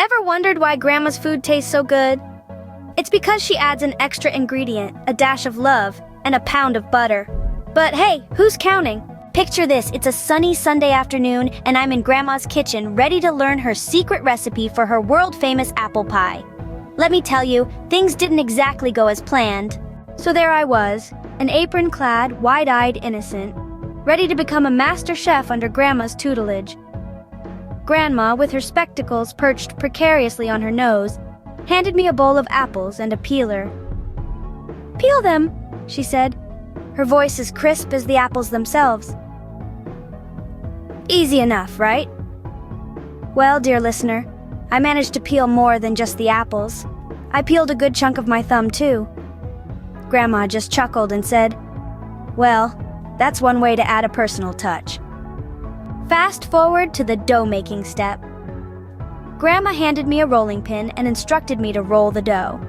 Ever wondered why Grandma's food tastes so good? It's because she adds an extra ingredient, a dash of love, and a pound of butter. But hey, who's counting? Picture this, it's a sunny Sunday afternoon, and I'm in Grandma's kitchen ready to learn her secret recipe for her world-famous apple pie. Let me tell you, things didn't exactly go as planned. So there I was, an apron-clad, wide-eyed innocent, ready to become a master chef under Grandma's tutelage. Grandma, with her spectacles perched precariously on her nose, handed me a bowl of apples and a peeler. "Peel them," she said, her voice as crisp as the apples themselves. Easy enough, right? Well, dear listener, I managed to peel more than just the apples. I peeled a good chunk of my thumb, too. Grandma just chuckled and said, "Well, that's one way to add a personal touch." Fast forward to the dough-making step. Grandma handed me a rolling pin and instructed me to roll the dough.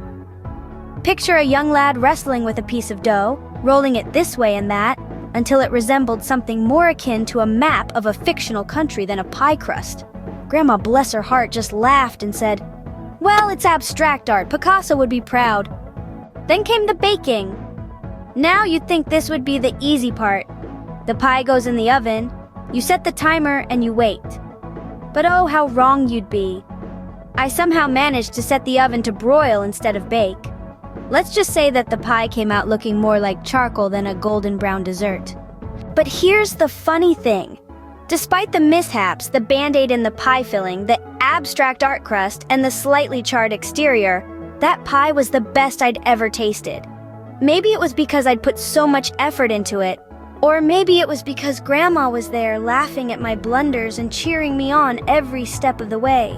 Picture a young lad wrestling with a piece of dough, rolling it this way and that, until it resembled something more akin to a map of a fictional country than a pie crust. Grandma, bless her heart, just laughed and said, "Well, it's abstract art. Picasso would be proud." Then came the baking. Now you'd think this would be the easy part. The pie goes in the oven, you set the timer, and you wait. But oh, how wrong you'd be. I somehow managed to set the oven to broil instead of bake. Let's just say that the pie came out looking more like charcoal than a golden brown dessert. But here's the funny thing. Despite the mishaps, the Band-Aid in the pie filling, the abstract art crust, and the slightly charred exterior, that pie was the best I'd ever tasted. Maybe it was because I'd put so much effort into it, or maybe it was because Grandma was there laughing at my blunders and cheering me on every step of the way.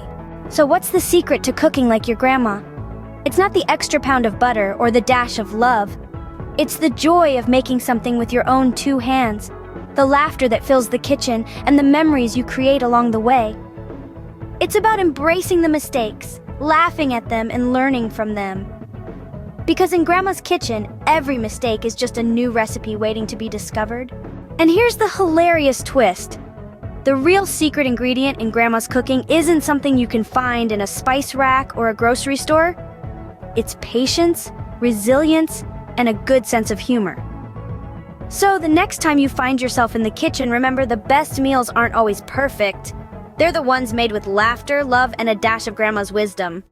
So what's the secret to cooking like your grandma? It's not the extra pound of butter or the dash of love. It's the joy of making something with your own two hands, the laughter that fills the kitchen, and the memories you create along the way. It's about embracing the mistakes, laughing at them, and learning from them. Because in Grandma's kitchen, every mistake is just a new recipe waiting to be discovered. And here's the hilarious twist. The real secret ingredient in Grandma's cooking isn't something you can find in a spice rack or a grocery store. It's patience, resilience, and a good sense of humor. So the next time you find yourself in the kitchen, remember the best meals aren't always perfect. They're the ones made with laughter, love, and a dash of Grandma's wisdom.